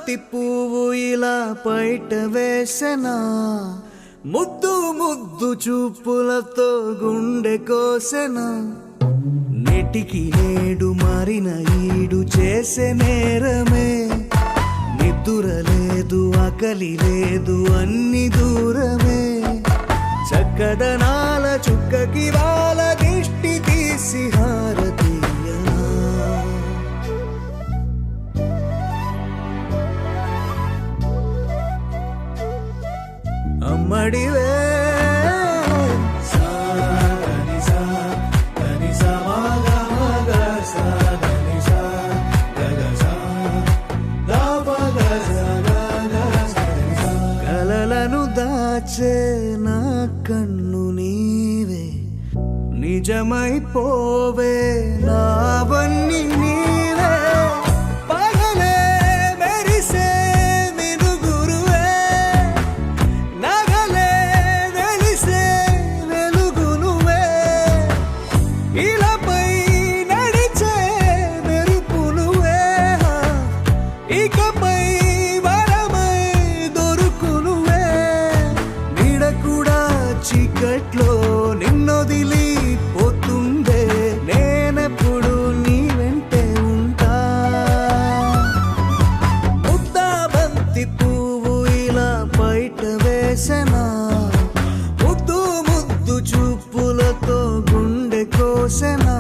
బంతి పువ్వు ఇలా బయట వేసెనా, ముద్దు ముద్దు చూపులతో గుండె కోసెనా, నెటికి నేడు మారిన ఈడు చేసే నేరమే, నిద్ర లేదు ఆకలి లేదు అన్ని దూరమే, చక్కదనాల చుక్కకి వాళ్ళ దిష్టి తీసి హారతీయనా. అమ్మడివే కలలను దాచే నా కన్ను నీవే, నిజమైపోవే నావన్నీ నీవే, పగలే మెరిసే మినుగురువే, నగలే వెలిసే వెలుగు నువ్వే, ఇలాపై నడిచే మెరుపు నువ్వే, ఇకపై వరమై దొరుకు నువ్వే, నీడ కూడా చీకట్లో నిన్నొదిలి పోతుందే, నేనెప్పుడు నీ వెంటే ఉంటా. ముద్దా బంతి పువ్వు ఇలా బయట వేసెనా, ముద్దు ముద్దు చూపులతో గుండె కోసెనా.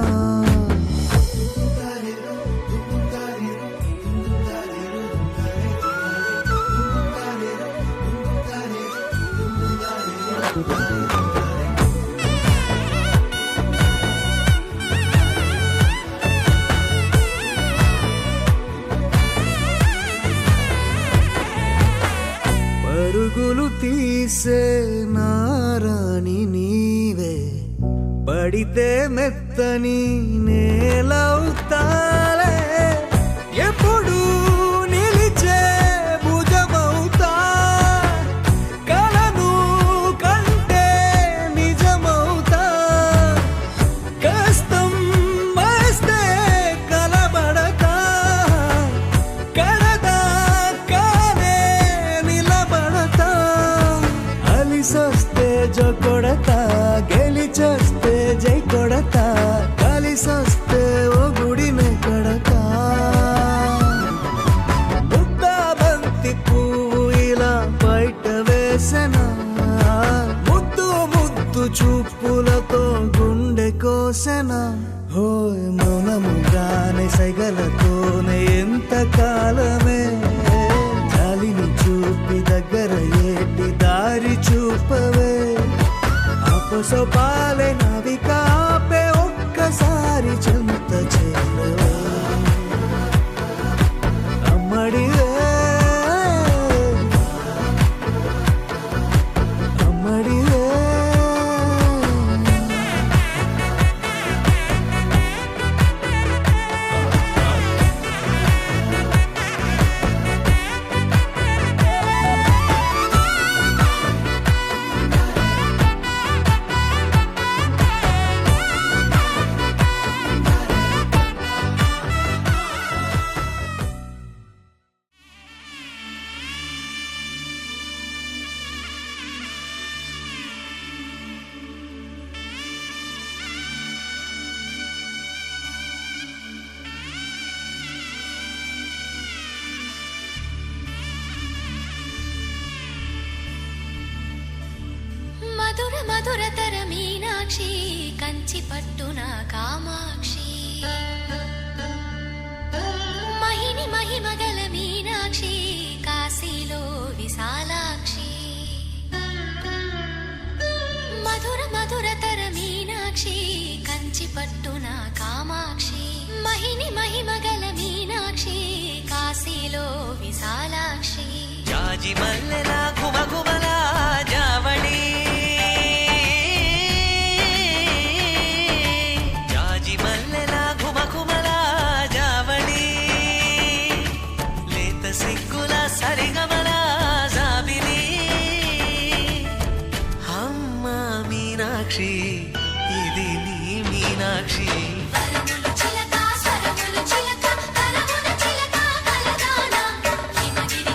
పరుగులు తీసే నారాణి నీవే, పడితే మెత్తని నేలవుతాలే, ఎప్పుడు నిలిచే భుజమవుతా, కలను కంటే నిజమవుతా, కష్టం వస్తే కలబడతా, కడదాకానే నిలబడతా, అలిసొస్తే జో కొడతా, గెలిచొస్తే జై కొడతా, కలిసొస్తే ఓ గుడినే కడతా. ముద్దా బంతి పువ్వు ఇలా బయట వేసెనా, ముద్దు ముద్దు చూపులతో గుండె కోసెనా. హోయ్ మౌనముగానే సైగలతోనే ఎంత కాలమే, జాలిని చూపి దగ్గర ఏటి దారి చూపవే, అపసోపాలే నవిక ఆపే ఒక్కసారి చెంత చేరవే. అమ్మడివే అమ్మడివే మధుర మధురతర మీనాక్షి, కంచి పట్టున కామాక్షి, మహిని మహిమగల మీనాక్షి, కాశీలో విశాలాక్షి. మధుర మధురతర మీనాక్షి, కంచి పట్టున కామాక్షి, మహిని మహిమగల మీనాక్షి, కాశీలో విశాలాక్షి. జాజి మల్లెలా ఘుమఘుమలా జావళి, జాజి మల్లెలా ఘుమఘుమలా జావళి, లేత సిగ్గుల సరిగమల జాబిలి. అమ్మ మీనాక్షి, ఇది నీ మీనాక్షి. చిలక స్వరములు చిలక కలమున చిలక కలదానా, హిమగిరి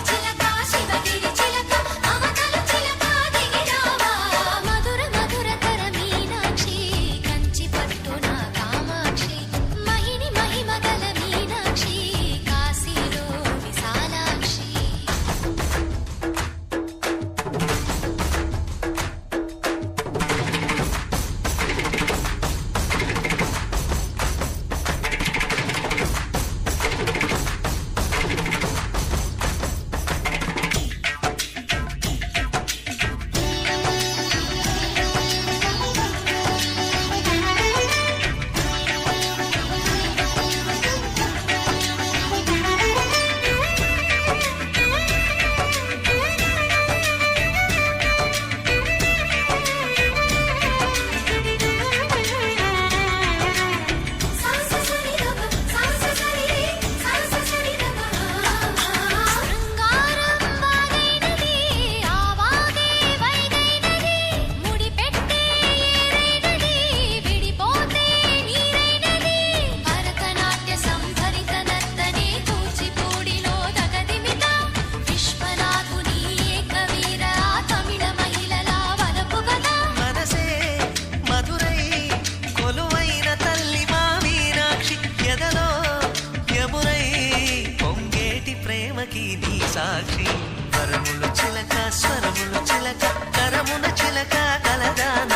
జంటకి నీ సాక్షి వరములు చిలక స్వరములు చిలక కరమున చిలక కలదాన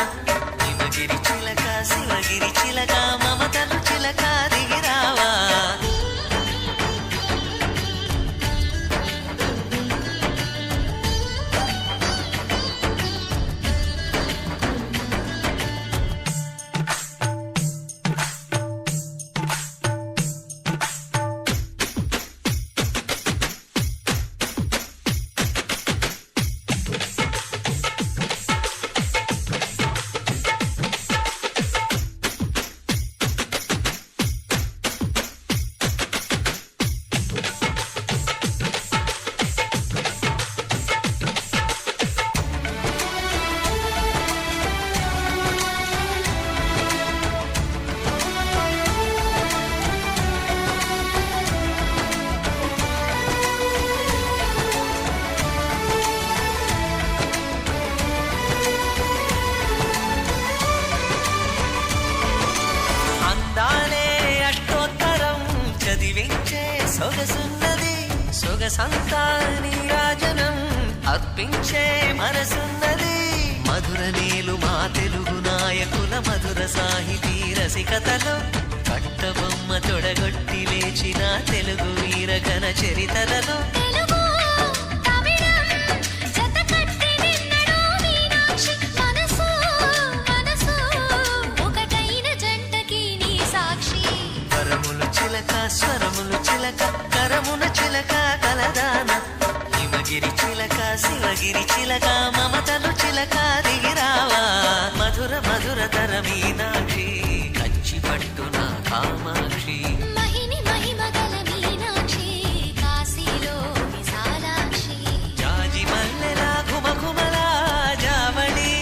హిమగిరి చిలక శివగిరి చిలక మమతలు చిలక దిగిరావా సొగసున్నది సొగసంతా నీరాజనం అర్పించే మనసున్నది మధుర నేలు మా తెలుగు నాయకుల మధుర సాహితీ రసికతలో కట్టబొమ్మ తొడగొట్టి లేచిన తెలుగు వీరగణ చరితలలో తెలుగు తమిళం జతకట్టి నిన్నడు మీనాక్షి మనసు మనసు ఒకటైన జంటకి నీ సాక్షి వరములు చిలక స్వరములు చిలక కరమున చిలక కలదాన హిమగిరి చిలక శివగిరి చిలక మమతలు చిలక దిగిరావా మధుర మధుర తర మీనాక్షి కంచి పట్టున కామాక్షి మహిని మహిమగల మీనాక్షి కాశీలో విశాలాక్షి జాజి మల్లెలా ఘుమఘుమలా జావళి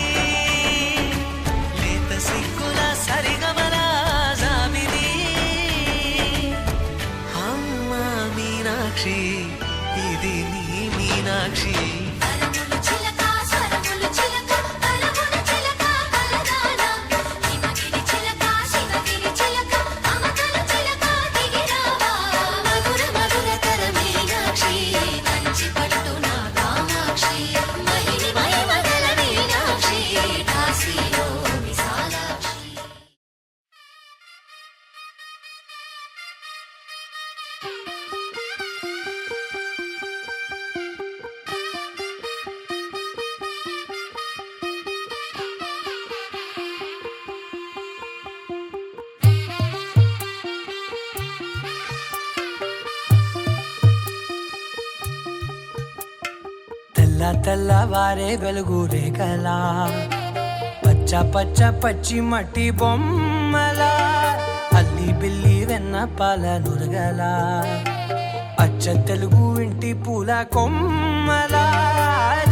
లేత సిగ్గుల సరిగమలా జాబిలి అమ్మ మీనాక్షి ఇది నీ మీనాక్షి వరములు చిలక స్వరములు చిలక కరమున చిలక కలదాన హిమగిరి చిలక శివగిరి చిలక మమతలు చిలక దిగిరావా మధుర మధుర తర మీనాక్షి కంచి పట్టున కామాక్షి మహిని మహిమగల మీనాక్షి కాశీలో విశాలాక్షి తెల్ల తెల్లవారే వెలుగు రేఖలా పచ్చ పచ్చ పచ్చి మట్టి బొమ్మలా అల్లి బిల్లి వెన్న పాల నురగలా అచ్చ తెలుగు ఇంటి పూల కొమ్మలా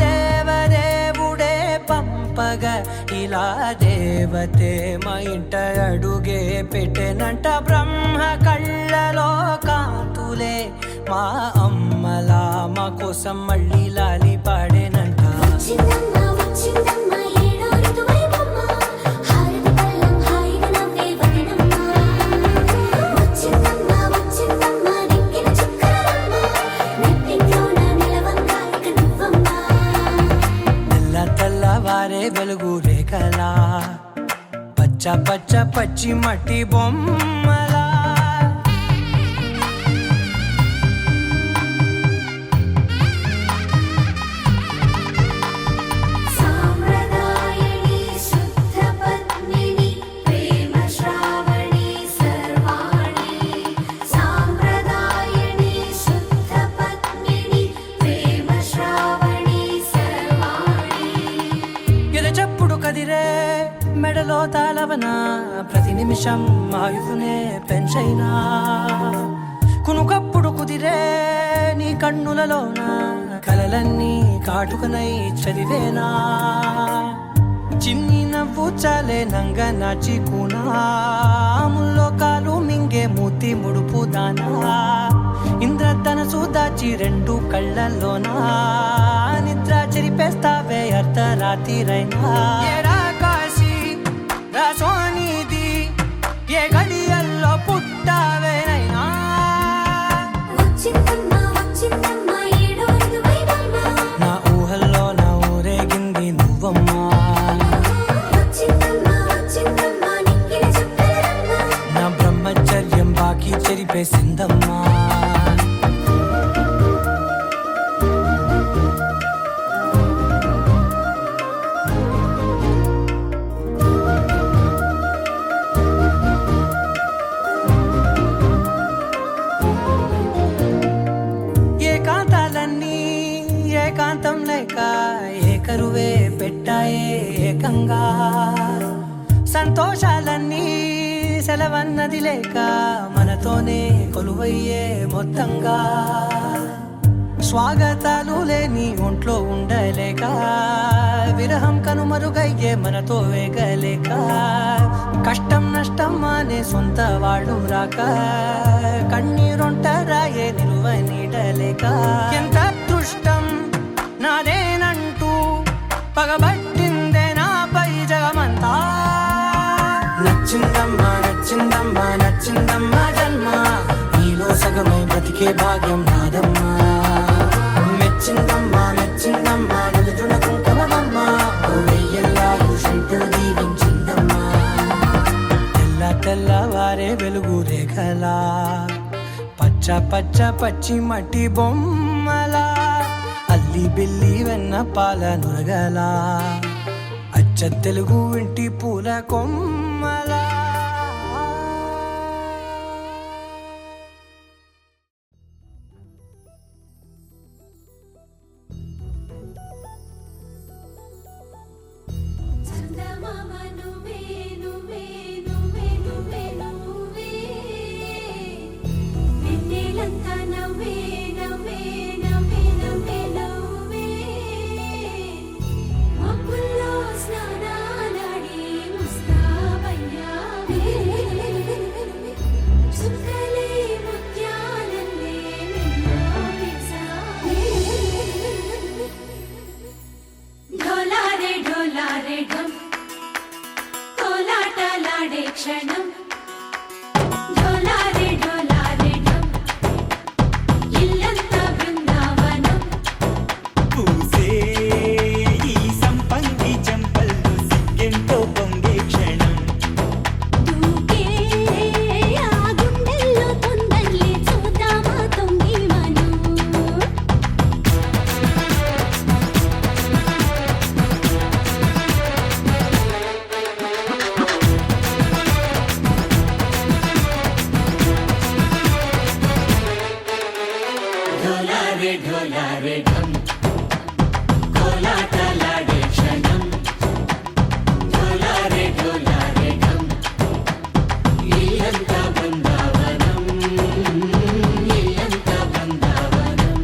దేవదేవుడే పంపగా ఇలా దేవతే మా ఇంట అడుగే పెట్టెనంట బ్రహ్మ కళ్ళలో కాంతులే మా అమ్మలా మా కోసం మళ్ళీ లాలి పాడేనంట వచ్చిందమ్మ వచ్చిందమ్మ ఏడో ఋతువైవమ్మ హారతి పళ్ళం హాయిగా నవ్వే వదనమ్మ వచ్చిందమ్మ వచ్చిందమ్మ దిక్కిన చుక్కలమ్మ నెట్టింట్లోన నిలవంగా ఇక నువ్వమ్మ తెల్ల తెల్లవారే వెలుగు రేఖలా పచ్చ పచ్చ పచ్చి మట్టి బొమ్మలా సాంప్రదాయని శుద్ధ పద్మిని ప్రేమ శ్రావణి సర్వాణి సాంప్రదాయని శుద్ధ పద్మిని ప్రేమ శ్రావణి సర్వాణి ఎరచప్పుడు కదిరే మెడలో తాళవన ప్రతి నిమిషం ఆయువునే పెంచైనా కునుకప్పుడు కుదిరే నీ కన్నులలోన కలలన్నీ కాటుకనై చదివేనా చిన్ని నవ్వు చాలే నంగ నాచి కూనాముల్లో కాలు మింగే మూతి ముడుపు దానా ఇంద్రధనసు దాచి రెండు కళ్ళల్లోనా నిద్ర చెరిపేస్తావే అర్ధరాత్రిరైనా ఏరా కాశీ రా సోనిది ఏ గడియల్లో పుట్టావేనైనా వచ్చిందమ్మ వచ్చిందమ్మ చెప్పేసిందమ్మా. ఏకాంతాలన్నీ ఏకాంతం లేక ఏకరువే పెట్టాయే ఏకంగా, సంతోషాలన్నీ సెలవన్నది లేక మనతోనే కొలువయ్యే మొత్తంగా, స్వాగతాలు లేని ఒంట్లో ఉండలేక విరహం కనుమరుగయ్యే మనతో వేగలేక, కష్టం నష్టం అనే సొంత వాళ్ళు రాక కన్నీరొంటరాయే నిలువ నీడలేక, ఎంత అదృష్టం నాదేనంటూ పగబట్టిందే నాపై జగమంతా. నచ్చిందమ్మా నచ్చిందమ్మా నచ్చిందమ్మా జన్మ, నీలో సగమై బ్రతికే భాగ్యం నాదమ్మా. మెచ్చిందమ్మా మెచ్చిందమ్మా నిలుచున కుంకుమమ్మా, వెయ్యల్లాలు శంకులు దీవించిందమ్మా. తెల్ల తెల్లవారే వెలుగు రేఖలా, పచ్చ పచ్చ పచ్చి మట్టి బొమ్మలా, అల్లి బిల్లి వెన్న పాల నురగలా, అచ్చ తెలుగు ఇంటి పూల కొమ్మలా. చందమామ నువ్వే నువ్వే నువ్వే నువ్వే నువ్వే, వెన్నెలంతా నవ్వే నవ్వే నవ్వే నవ్వే నవ్వే, మబ్బుల్లో స్నానాలాడి ముస్తాబయ్యావే, చుక్కలే ముత్యాలల్లే నిన్ను వేసావే. ఢోలారే ఢోలారే ఢం, కోలాటలాడే క్షణం. ఢోలారే ఢోలారే ఢం, ఇల్లంతా బృందావనం. పూసే ఈ సంపంగి చెంపల్లో సిగ్గెంతో పొంగే క్షణం. దూకే ఆ గుండెల్లో తొందరలే చూద్దామా తొంగి మనం. ఢోలారే ఢోలారే ఢం, కోలాటలాడే క్షణం. ఢోలారే ఢోలారే ఢం, ఇల్లంతా బృందావనం, ఇల్లంతా బృందావనం.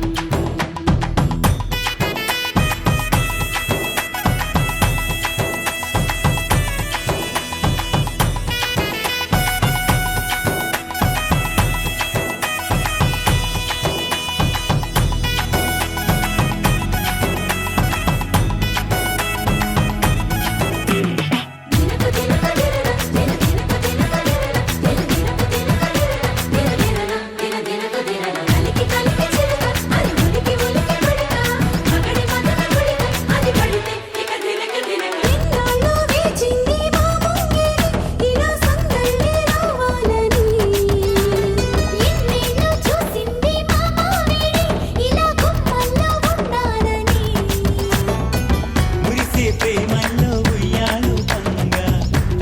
మురిసే ప్రేమల్లో ఉయ్యాలు పంగా,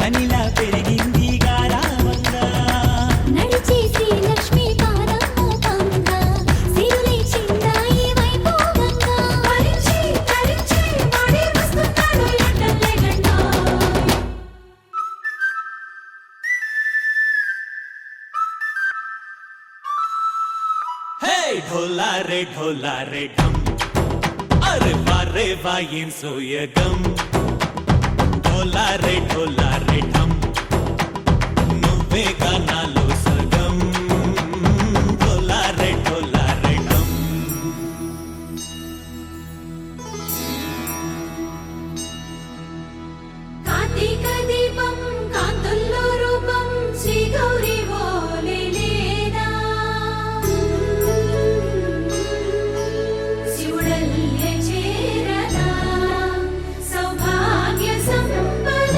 కనిలా పెరిగింది గారావంగా. నడిచేసి లక్ష్మీ పాదము పంగా, సిరులే చిందాయి వైభోగంగా. తరించి తరించి వాడే వస్తున్నాడు ఎండలే గంట. హే ఢోలారే ఢోలారే ఢం, అరే వారే వాయిం సోయగం. ఢోలారే ఢోలారే ఢం, నువ్వే గానాలో సగం. ఢోలారే ఢోలారే ఢం. కార్తీక దీపం కాంతుల్లో రూపం శ్రీ గౌరీ ఓలే లేదా, శివుడల్లే చేరదా సౌభాగ్య సంపద.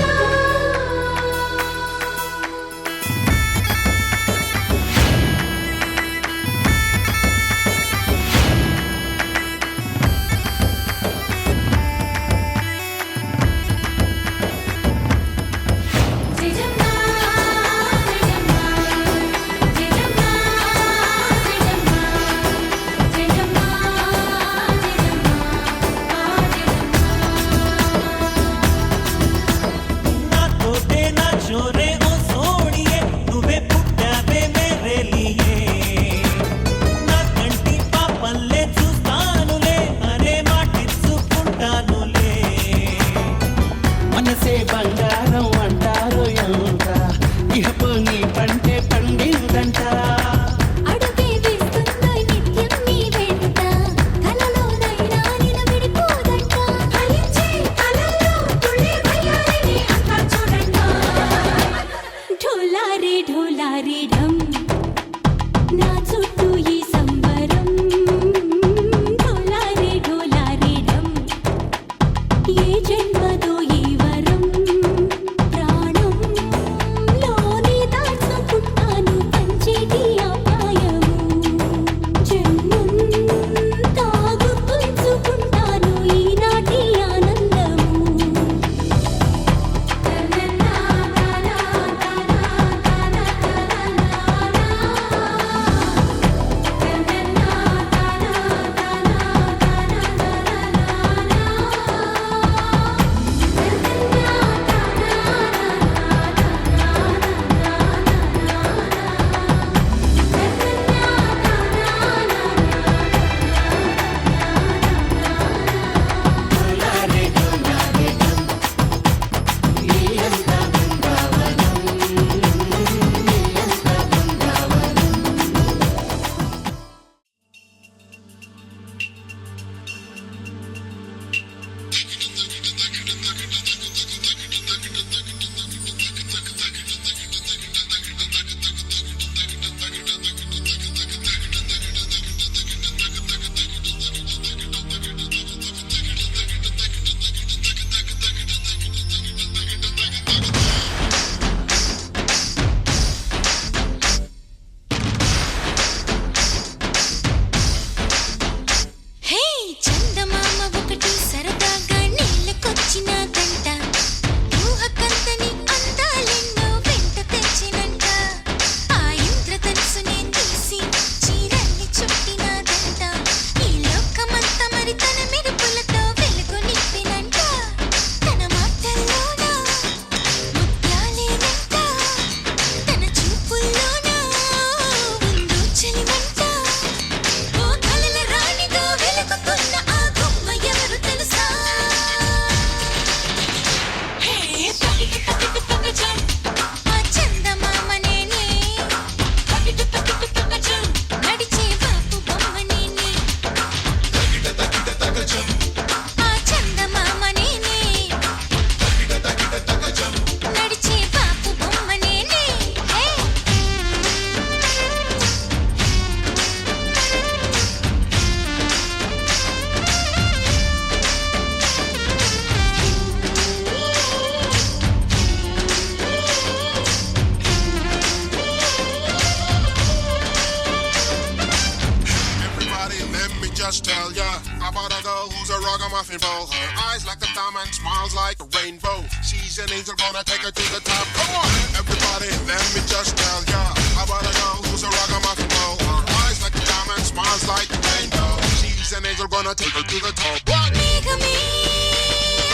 just tell ya about a girl who's a ragamuffin fool. Her eyes like a diamond, smiles like a rainbow. She's an angel, gonna take her to the top. Come on, everybody, let me just tell ya about a girl who's a ragamuffin fool. Her eyes like a diamond, smiles like a rainbow. She's an angel, gonna take her to the top. What? మేఘమే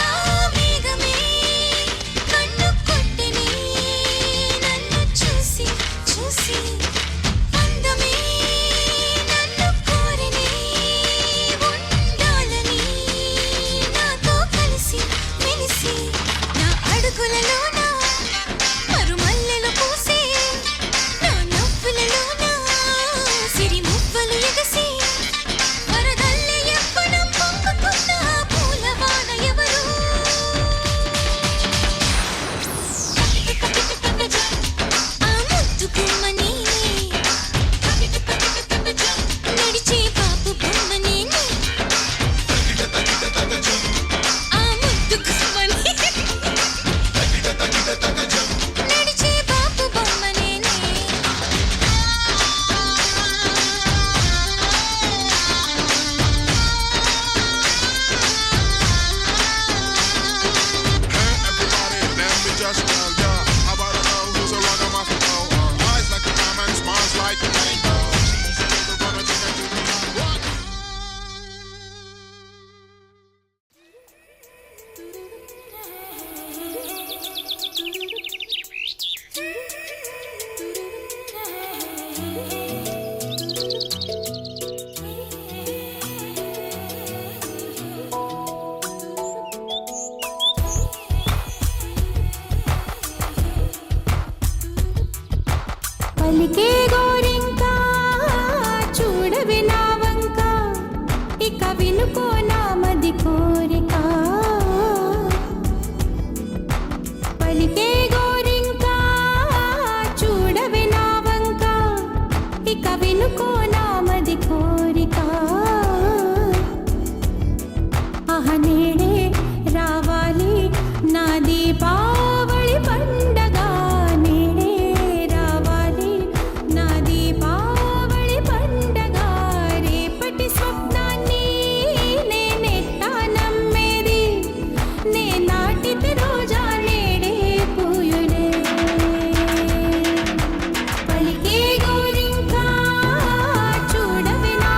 ఆ మేఘమే కన్ను కొట్టిని నన్ను చూసి చూసి అందమే నన్ను కోరిని ఉండాలని నాతో కలిసి మెలిసి నా అడుగులలోన మరుమల్లెలు పూసి నా నవ్వులలోన సిరి మువ్వలు ఎగసి వరదల్లె ఎప్పడం పొంగుతున్న పూలవాన ఎవరు ఆ ముద్దు గుమ్మని నడిచే బాబు బొమ్మని ఆ ముద్దు గుమ్మని నడిచే బాబు బొమ్మని Everybody, let me just tell ya about a girl who's a ragamuffin fool. Her eyes like a diamond, smiles like a rainbow. She's an angel, gonna take her to the top. What? పలికే గోరింకా చూడవి నా వంక ఇక వినుకో నా మది కోరిక పలికే గోరింకా చూడవి నా వంక ఇక వినుకో నా మది కోరిక ఆహ నేడే రావాలి నా దీపావళి పండగ నేడే రావాలి నా దీపావళి పండగ రేపటి స్వప్నాన్ని నేనెట్టా నమ్మేది నే నాటితే రోజా నేడే పూయులే పలికే గోరింకా చూడవి నా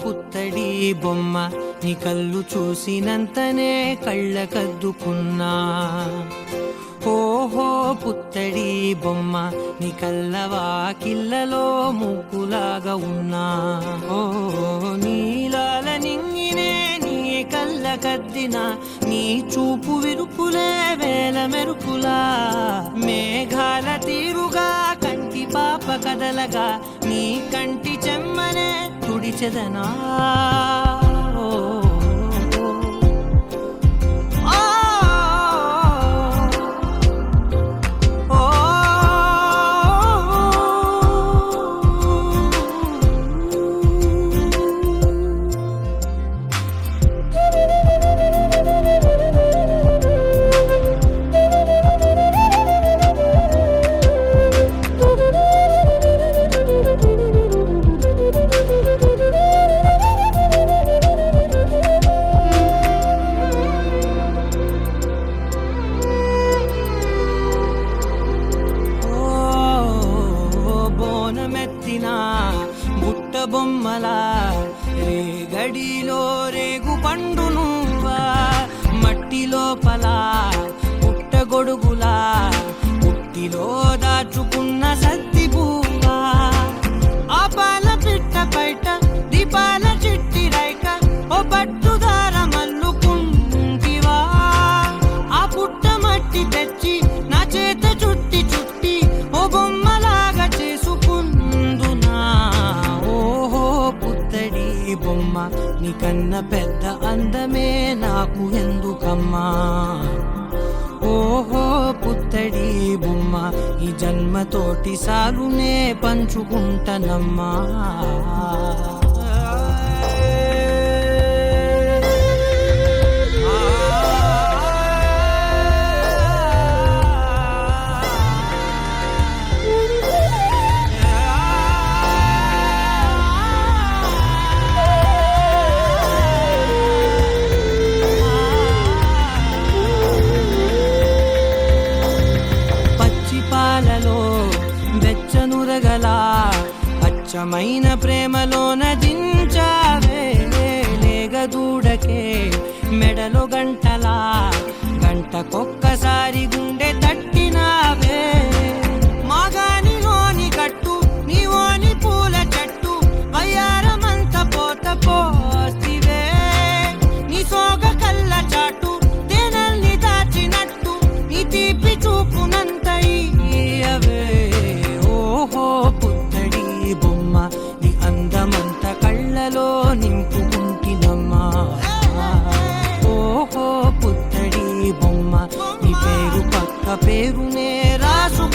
పుత్తడి బొమ్మ నీ కళ్ళు చూసినంతనే కళ్ళకద్దుకున్నా ఓహో పుత్తడి బొమ్మ నీ కళ్ళవాకిళ్ళలో ముగ్గులాగా ఉన్నా ఓ నీలాల నింగినే నీ కళ్ళకద్దిన నీ చూపు విరుపులే వేల మెరుపులా మేఘాల తీరుగా కంటి పాప కదలగా నీ కంటి చెమ్మనే తుడిచెదనా బుట్ట బొమ్మలా రేగడిలో రేగు పండు నువ్వా మట్టి లోపల పుట్ట గొడుగులా పుట్టిలో దాచుకున్న సత్తి పువ్వా ఆ పాల పిట్ట బయట దీపాల చిట్టి రైక ఓ పట్టుదార మల్లుకుంటివా ఆ పుట్ట మట్టి తెచ్చి నా చేత చుట్టి చుట్టి ఓ బొమ్మలాగా చేసుకుందునా ఓహో పుత్తడి బొమ్మ నీకన్న పెద్ద అందమే నాకు ఎందుకమ్మా ఓహో పుత్తడి బొమ్మ ఈ జన్మతోటి సాలునే పంచుకుంటనమ్మా వెచ్చనురగలా అచ్చమైన ప్రేమలోన దించావే లేగదూడకే మెడలో గంటలా గంటకొక్కసారి గుండె తట్టినావే మాగానిలోని కట్టు నీవోని పూల చెట్టు వయ్యారమంత పోత పోస్తివే నీ సోగ కళ్ళ చాటు తేనల్ని దాచినట్టు నీ తీపి చూపునంత ఇయ్యవే ఓహో పుత్తడి బొమ్మ నీ అందమంత కళ్ళలో నింపుకుంటినమ్మా ఓహో పుత్తడి బొమ్మ నీ పేరు పక్క పేరునే రాసు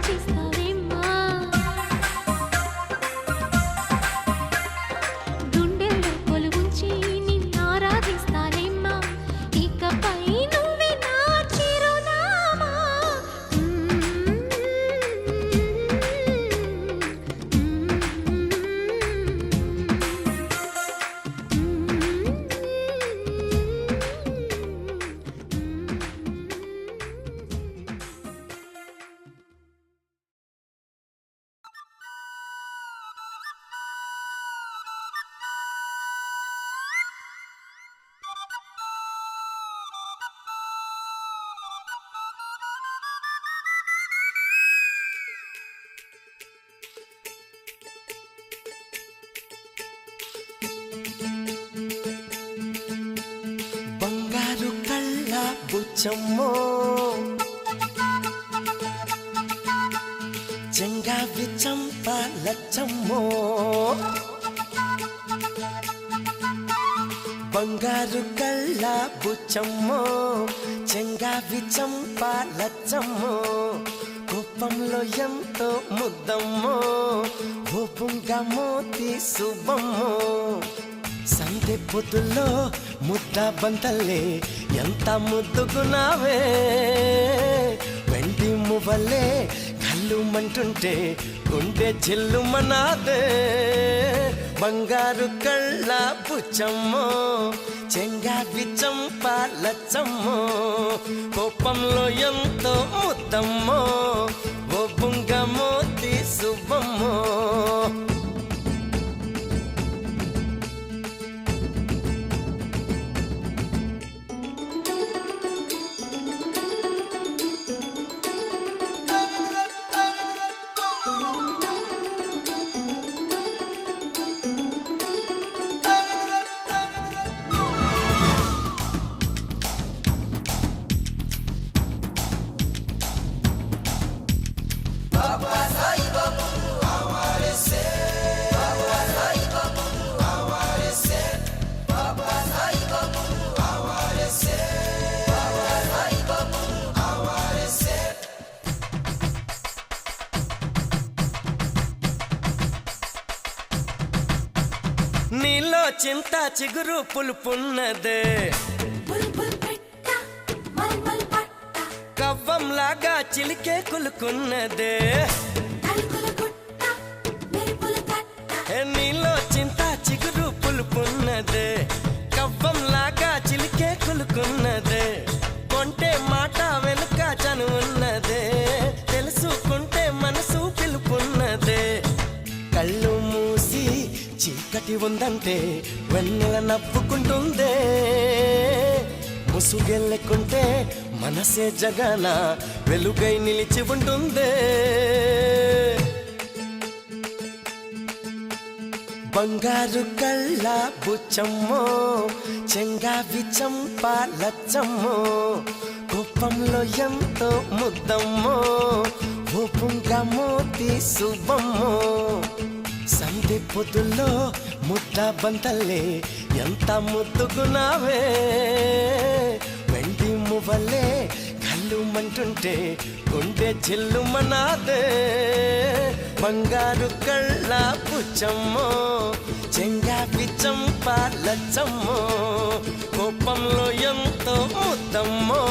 చేస్తావేమ్మా గుండెల్లో కొలువుంచి నిన్ను ఆరాధిస్తానేమ్మా ఇకపై నువ్వే నా చిరునామా బంగారు కళ్ళ బుచ్చమ్మో చెంగావి చంప లచ్చమ్మో బంగారు కళ్ళ బుచ్చమ్మో చెంగావి చంప లచ్చమ్మో కోపంలో ఎంతో ముద్దమ్మో ఓపుంగా మోతి శుభమ్మో సందె పొద్దుల్లో ముద్ద బంతల్లే ఎంత ముద్దుకున్నావే వెండి మువ్వలే కళ్ళు మంటుంటే గుండె చెల్లుమనాదే బంగారు కళ్ళ బుచ్చమ్మో చెంగావి చంప లచ్చమ్మో కోపంలో ఎంతో ముద్దమ్మో ఓ బుంగ మోతి శుభమ్మో నీలో చింత చిగురు పులుపున్నదే కవ్వంలాగా చిలికే కులుకున్నదే నీలో చింత చిగురు పులుపున్నదే కవ్వంలాగా చిలికే కులుకున్నదే కొంటే మాట వెనుక చనువున్నదే తెలుసుకుంటే మనసు పిలుపున్నదే కళ్ళు మూసి చీకటి ఉందంటే వెన్నెల నవ్వుకుంటుందే ముసుగెళ్ళకుంటే మనసే జగన వెలుగై నిలిచి ఉంటుందే బంగారు కళ్ళ బుచ్చమ్మో చెంగావి చంప లచ్చమ్మో కోపంలో ఎంతో ముద్దమ్మో ఓపుంగా మోతి శుభమ్మో సందె పొద్దుల్లో ముద్ద బంతల్లే ఎంత ముద్దుకున్నావే వెండి మువ్వలే కళ్ళు మంటుంటే గుండె చెల్లుమనాదే బంగారు కళ్ళ బుచ్చమ్మో చెంగావి చంప లచ్చమ్మో కోపంలో ఎంతో ముద్దమ్మో